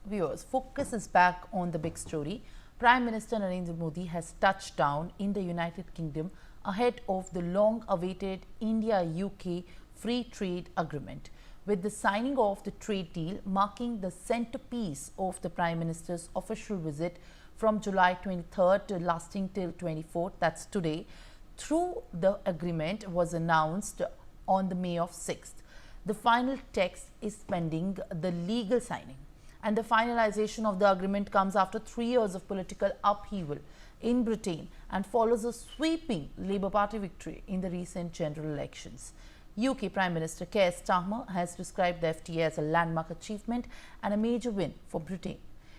Viewers, focus is back on the big story. Prime Minister Narendra Modi has touched down in the United Kingdom ahead of the long-awaited India-UK free trade agreement, with the signing of the trade deal marking the centerpiece of the Prime Minister's official visit from July 23rd to lasting till 24th, that's today. Through the agreement was announced on the May of 6th. The final text is pending the legal signing, and the finalization of the agreement comes after 3 years of political upheaval in Britain and follows a sweeping Labour Party victory in the recent general elections. UK Prime Minister Keir Starmer has described the FTA as a landmark achievement and a major win for Britain.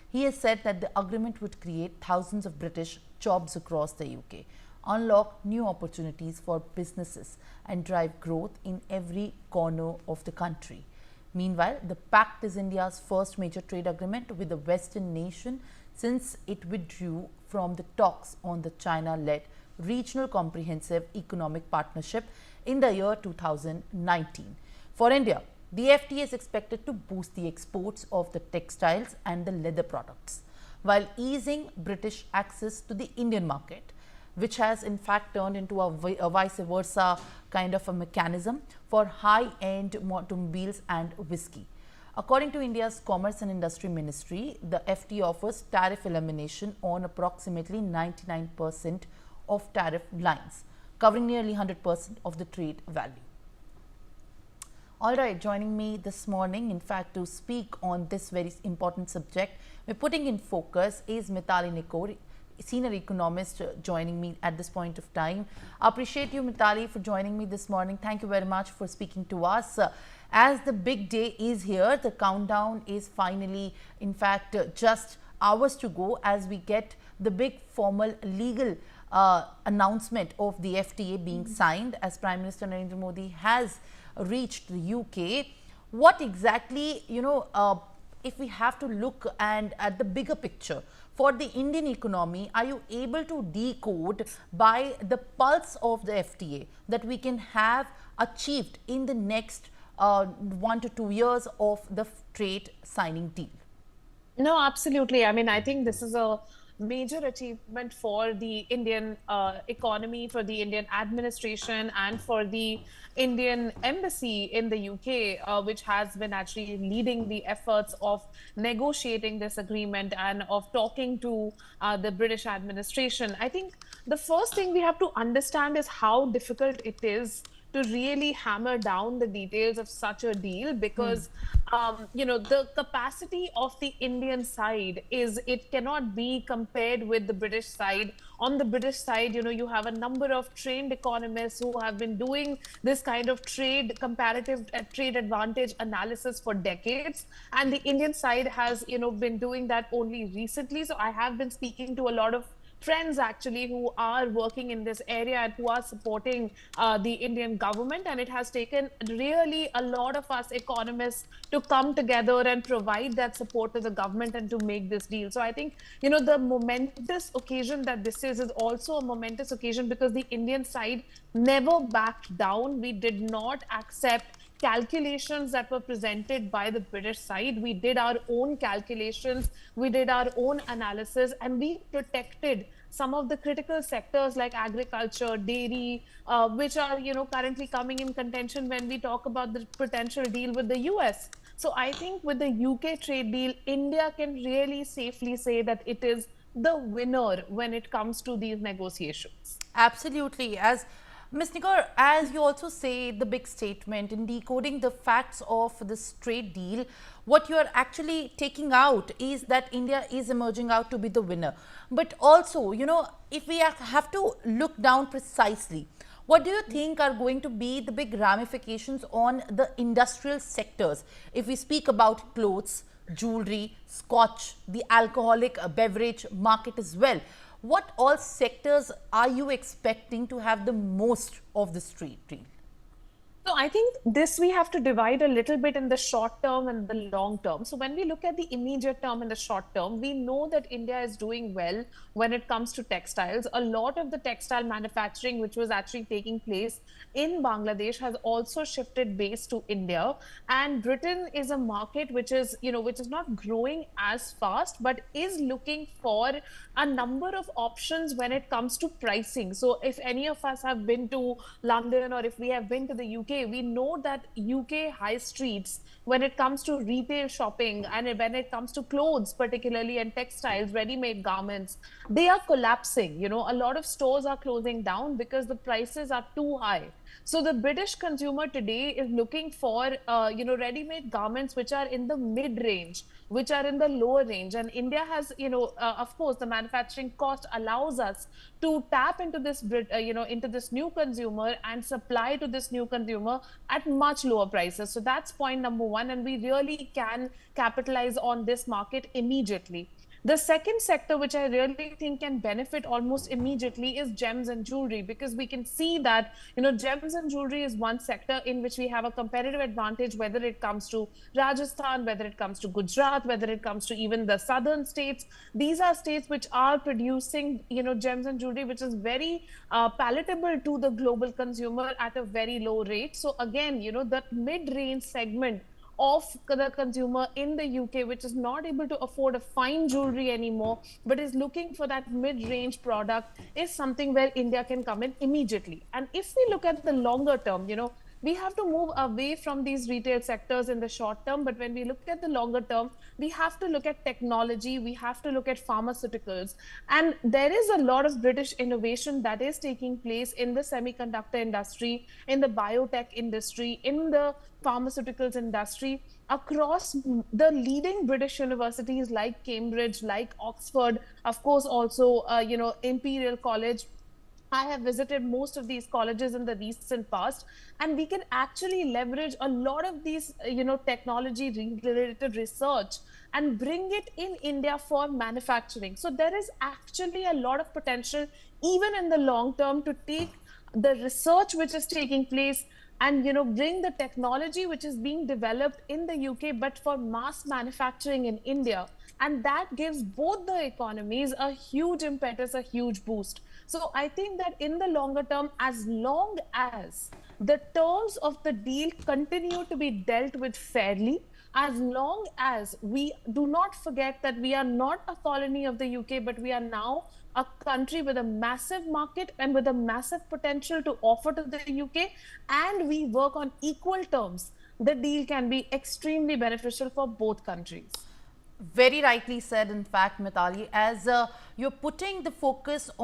He has said that the agreement would create thousands of British jobs across the UK, unlock new opportunities for businesses and drive growth in every corner of the country. Meanwhile, the Pact is India's first major trade agreement with a Western nation since it withdrew from the talks on the China-led Regional Comprehensive Economic Partnership in the year 2019. For India, the FTA is expected to boost the exports of the textiles and the leather products, while easing British access to the Indian market, which has in fact turned into a vice versa kind of a mechanism for high-end automobiles and whiskey. According to India's Commerce and Industry Ministry, the FTA offers tariff elimination on approximately 99% of tariff lines, covering nearly 100% of the trade value. All right, joining me this morning, in fact, to speak on this very important subject, we're putting in focus is Mitali Nikor, senior economist, joining me at this point of time. I appreciate you, Mitali, for joining me this morning. Thank you very much for speaking to us. As the big day is here, the countdown is finally, in fact, just hours to go as we get the big formal legal announcement of the FTA being signed, as Prime Minister Narendra Modi has reached the UK. What exactly, if we have to look and at the bigger picture for the Indian economy, are you able to decode by the pulse of the FTA that we can have achieved in the next 1 to 2 years of the trade signing deal? No, absolutely. I mean, I think this is a major achievement for the Indian economy, for the Indian administration, and for the Indian embassy in the UK, which has been actually leading the efforts of negotiating this agreement and of talking to the British administration. I think the first thing we have to understand is how difficult it is to really hammer down the details of such a deal, because the capacity of the Indian side is, it cannot be compared with the British side. On the British side, you have a number of trained economists who have been doing this kind of comparative trade advantage analysis for decades, and the Indian side has been doing that only recently. So I have been speaking to a lot of friends actually who are working in this area and who are supporting the Indian government, and it has taken really a lot of us economists to come together and provide that support to the government and to make this deal. So I think the momentous occasion that this is also a momentous occasion because the Indian side never backed down. We did not accept calculations that were presented by the British side. We did our own calculations, we did our own analysis, and we protected some of the critical sectors like agriculture, dairy, which are currently coming in contention when we talk about the potential deal with the US. So I think with the UK trade deal, India can really safely say that it is the winner when it comes to these negotiations. Absolutely. As Ms. Nikor, as you also say the big statement in decoding the facts of this trade deal, what you are actually taking out is that India is emerging out to be the winner. But also, if we have to look down precisely, what do you think are going to be the big ramifications on the industrial sectors? If we speak about clothes, jewelry, scotch, the alcoholic beverage market as well, what all sectors are you expecting to have the most of this trade deal? So I think this we have to divide a little bit in the short term and the long term. So when we look at the immediate term and the short term, we know that India is doing well when it comes to textiles. A lot of the textile manufacturing, which was actually taking place in Bangladesh, has also shifted base to India. And Britain is a market which is, which is not growing as fast, but is looking for a number of options when it comes to pricing. So if any of us have been to London, or if we have been to the UK, we know that UK high streets, when it comes to retail shopping and when it comes to clothes, particularly, and textiles, ready-made garments, they are collapsing. A lot of stores are closing down because the prices are too high. So the British consumer today is looking for, ready-made garments which are in the mid-range, which are in the lower range. And India has, of course, the manufacturing cost allows us to tap into this, into this new consumer and supply to this new consumer at much lower prices. So that's point number one, and we really can capitalize on this market immediately. The second sector, which I really think can benefit almost immediately, is gems and jewelry, because we can see that, gems and jewelry is one sector in which we have a competitive advantage, whether it comes to Rajasthan, whether it comes to Gujarat, whether it comes to even the southern states. These are states which are producing, gems and jewelry, which is very palatable to the global consumer at a very low rate. So again, that mid-range segment of the consumer in the UK, which is not able to afford a fine jewelry anymore, but is looking for that mid-range product, is something where India can come in immediately. And if we look at the longer term, we have to move away from these retail sectors in the short term. But when we look at the longer term, we have to look at technology, we have to look at pharmaceuticals. And there is a lot of British innovation that is taking place in the semiconductor industry, in the biotech industry, in the pharmaceuticals industry, across the leading British universities like Cambridge, like Oxford, of course, also, Imperial College. I have visited most of these colleges in the recent past, and we can actually leverage a lot of these, technology related research and bring it in India for manufacturing. So there is actually a lot of potential, even in the long term, to take the research which is taking place and bring the technology which is being developed in the UK, but for mass manufacturing in India. And that gives both the economies a huge impetus, a huge boost. So I think that in the longer term, as long as the terms of the deal continue to be dealt with fairly, as long as we do not forget that we are not a colony of the UK, but we are now a country with a massive market and with a massive potential to offer to the UK, and we work on equal terms, the deal can be extremely beneficial for both countries. Very rightly said, in fact, Mitali, as you're putting the focus on